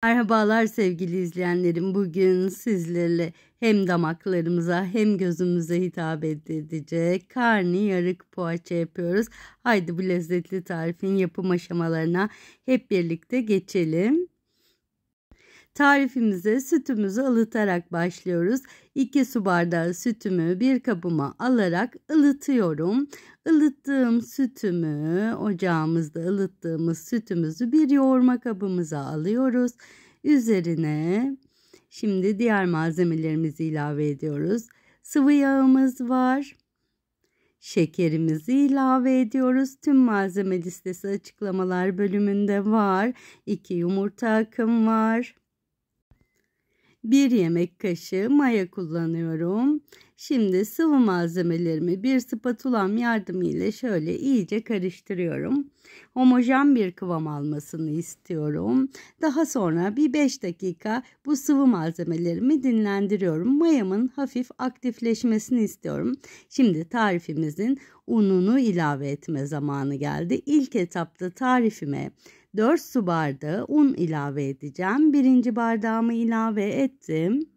Merhabalar sevgili izleyenlerim. Bugün sizlerle hem damaklarımıza hem gözümüze hitap edecek karnıyarık poğaça yapıyoruz. Haydi bu lezzetli tarifin yapım aşamalarına hep birlikte geçelim. Tarifimize sütümüzü ılıtarak başlıyoruz. 2 su bardağı sütümü bir kabıma alarak ılıtıyorum. Ilıttığım sütümü, ocağımızda ılıttığımız sütümüzü bir yoğurma kabımıza alıyoruz. Üzerine şimdi diğer malzemelerimizi ilave ediyoruz. Sıvı yağımız var. Şekerimizi ilave ediyoruz. Tüm malzeme listesi açıklamalar bölümünde var. 2 yumurta akım var. 1 yemek kaşığı maya kullanıyorum. Şimdi sıvı malzemelerimi bir spatulam yardımıyla şöyle iyice karıştırıyorum. Homojen bir kıvam almasını istiyorum. Daha sonra bir 5 dakika bu sıvı malzemelerimi dinlendiriyorum. Mayamın hafif aktifleşmesini istiyorum. Şimdi tarifimizin ununu ilave etme zamanı geldi. İlk etapta tarifime 4 su bardağı un ilave edeceğim. 1. bardağımı ilave ettim.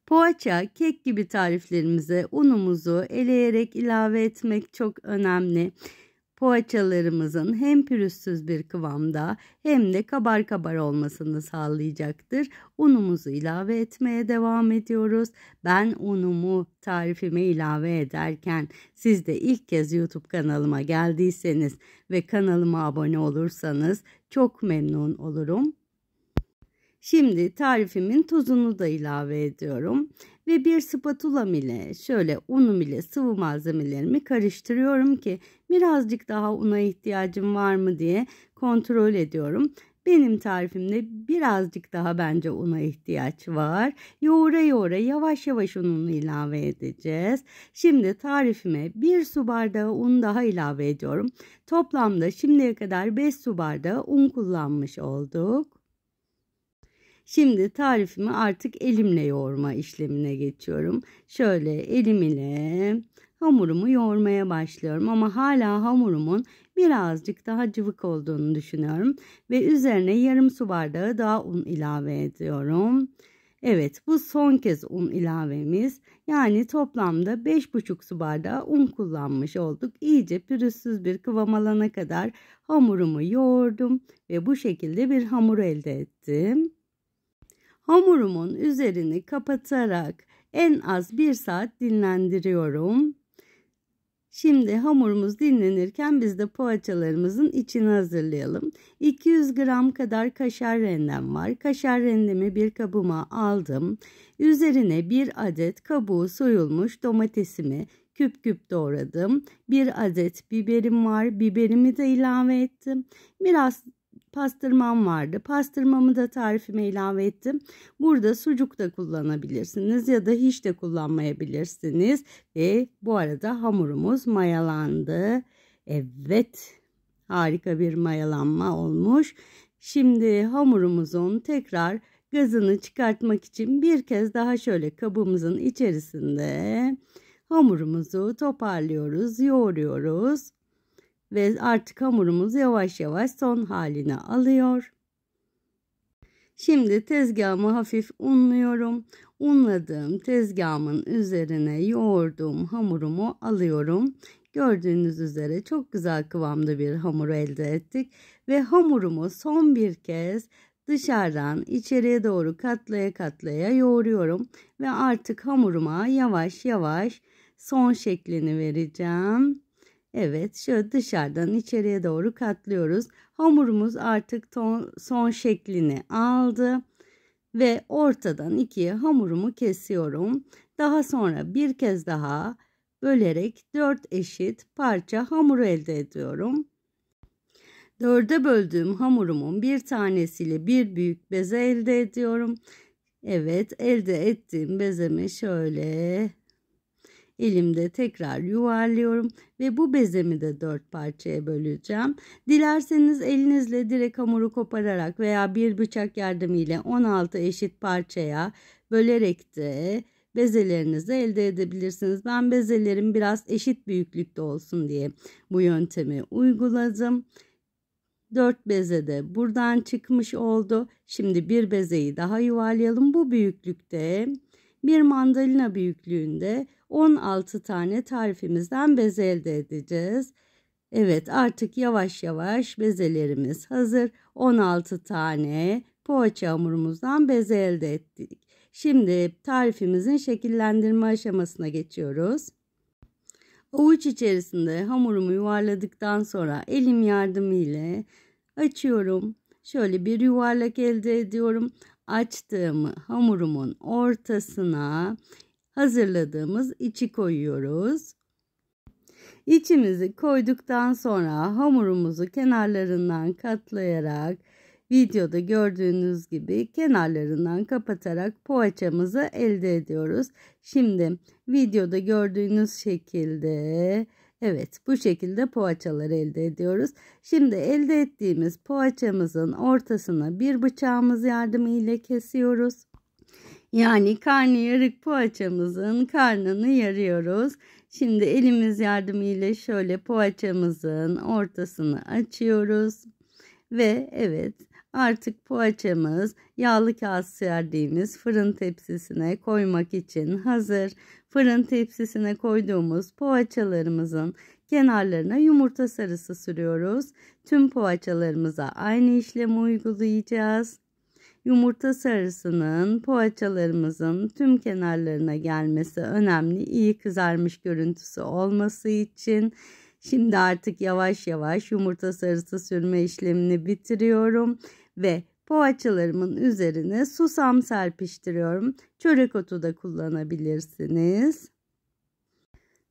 Poğaça, kek gibi tariflerimize unumuzu eleyerek ilave etmek çok önemli. Poğaçalarımızın hem pürüzsüz bir kıvamda hem de kabar kabar olmasını sağlayacaktır. Unumuzu ilave etmeye devam ediyoruz. Ben unumu tarifime ilave ederken siz de ilk kez YouTube kanalıma geldiyseniz ve kanalıma abone olursanız çok memnun olurum. Şimdi tarifimin tuzunu da ilave ediyorum ve bir spatulam ile şöyle unum ile sıvı malzemelerimi karıştırıyorum ki birazcık daha una ihtiyacım var mı diye kontrol ediyorum. Benim tarifimde birazcık daha bence una ihtiyaç var. Yoğura yoğura yavaş yavaş ununu ilave edeceğiz. Şimdi tarifime 1 su bardağı un daha ilave ediyorum. Toplamda şimdiye kadar 5 su bardağı un kullanmış olduk. Şimdi tarifimi artık elimle yoğurma işlemine geçiyorum. Şöyle elim ile hamurumu yoğurmaya başlıyorum ama hala hamurumun birazcık daha cıvık olduğunu düşünüyorum. Ve üzerine yarım su bardağı daha un ilave ediyorum. Evet, bu son kez un ilavemiz. Yani toplamda 5,5 su bardağı un kullanmış olduk. İyice pürüzsüz bir kıvam alana kadar hamurumu yoğurdum ve bu şekilde bir hamur elde ettim. Hamurumun üzerini kapatarak en az 1 saat dinlendiriyorum. Şimdi hamurumuz dinlenirken biz de poğaçalarımızın içini hazırlayalım. 200 gram kadar kaşar rendem var. Kaşar rendemi bir kabıma aldım. Üzerine 1 adet kabuğu soyulmuş domatesimi küp küp doğradım. 1 adet biberim var. Biberimi de ilave ettim. Biraz pastırmam vardı. Pastırmamı da tarifime ilave ettim. Burada sucuk da kullanabilirsiniz ya da hiç de kullanmayabilirsiniz. Ve bu arada hamurumuz mayalandı. Evet, harika bir mayalanma olmuş. Şimdi hamurumuzun tekrar gazını çıkartmak için bir kez daha şöyle kabımızın içerisinde hamurumuzu toparlıyoruz, yoğuruyoruz. Ve artık hamurumuz yavaş yavaş son haline alıyor. Şimdi tezgahımı hafif unluyorum. Unladığım tezgahımın üzerine yoğurduğum hamurumu alıyorum. Gördüğünüz üzere çok güzel kıvamda bir hamur elde ettik. Ve hamurumu son bir kez dışarıdan içeriye doğru katlaya katlaya yoğuruyorum. Ve artık hamuruma yavaş yavaş son şeklini vereceğim. Evet, şöyle dışarıdan içeriye doğru katlıyoruz. Hamurumuz artık son şeklini aldı ve ortadan ikiye hamurumu kesiyorum. Daha sonra bir kez daha bölerek 4 eşit parça hamur elde ediyorum. 4'e böldüğüm hamurumun bir tanesiyle bir büyük beze elde ediyorum. Evet, elde ettiğim bezemi şöyle elimde tekrar yuvarlıyorum ve bu bezemi de 4 parçaya böleceğim. Dilerseniz elinizle direkt hamuru kopararak veya bir bıçak yardımıyla 16 eşit parçaya bölerek de bezelerinizi elde edebilirsiniz. Ben bezelerim biraz eşit büyüklükte olsun diye bu yöntemi uyguladım. 4 beze de buradan çıkmış oldu. Şimdi bir bezeyi daha yuvarlayalım. Bu büyüklükte, bir mandalina büyüklüğünde 16 tane tarifimizden beze elde edeceğiz. Evet, artık yavaş yavaş bezelerimiz hazır. 16 tane poğaça hamurumuzdan beze elde ettik. Şimdi tarifimizin şekillendirme aşamasına geçiyoruz. Avuç içerisinde hamurumu yuvarladıktan sonra elim yardımıyla açıyorum. Şöyle bir yuvarlak elde ediyorum. Açtığım hamurumun ortasına hazırladığımız içi koyuyoruz. İçimizi koyduktan sonra hamurumuzu kenarlarından katlayarak, videoda gördüğünüz gibi kenarlarından kapatarak poğaçamızı elde ediyoruz. Şimdi videoda gördüğünüz şekilde, evet, bu şekilde poğaçalar elde ediyoruz. Şimdi elde ettiğimiz poğaçamızın ortasına bir bıçağımız yardımıyla kesiyoruz. Yani karnıyarık poğaçamızın karnını yarıyoruz. Şimdi elimiz yardımıyla şöyle poğaçamızın ortasını açıyoruz. Ve evet, artık poğaçamız yağlı kağıt serdiğimiz fırın tepsisine koymak için hazır. Fırın tepsisine koyduğumuz poğaçalarımızın kenarlarına yumurta sarısı sürüyoruz. Tüm poğaçalarımıza aynı işlemi uygulayacağız. Yumurta sarısının poğaçalarımızın tüm kenarlarına gelmesi önemli. İyi kızarmış görüntüsü olması için. Şimdi artık yavaş yavaş yumurta sarısı sürme işlemini bitiriyorum ve poğaçalarımın üzerine susam serpiştiriyorum. Çörek otu da kullanabilirsiniz.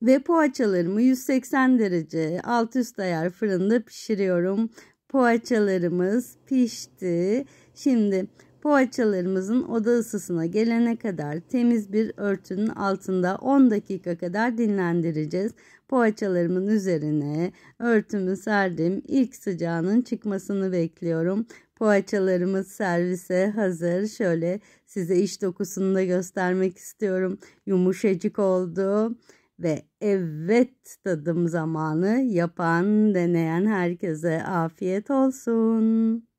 Ve poğaçalarımı 180 derece alt üst ayar fırında pişiriyorum. Poğaçalarımız pişti. Şimdi poğaçalarımızın oda ısısına gelene kadar temiz bir örtünün altında 10 dakika kadar dinlendireceğiz. Poğaçalarımın üzerine örtümü serdim. İlk sıcağının çıkmasını bekliyorum. Poğaçalarımız servise hazır. Şöyle size iç dokusunu da göstermek istiyorum. Yumuşacık oldu. Ve evet, tadım zamanı. Yapan, deneyen herkese afiyet olsun.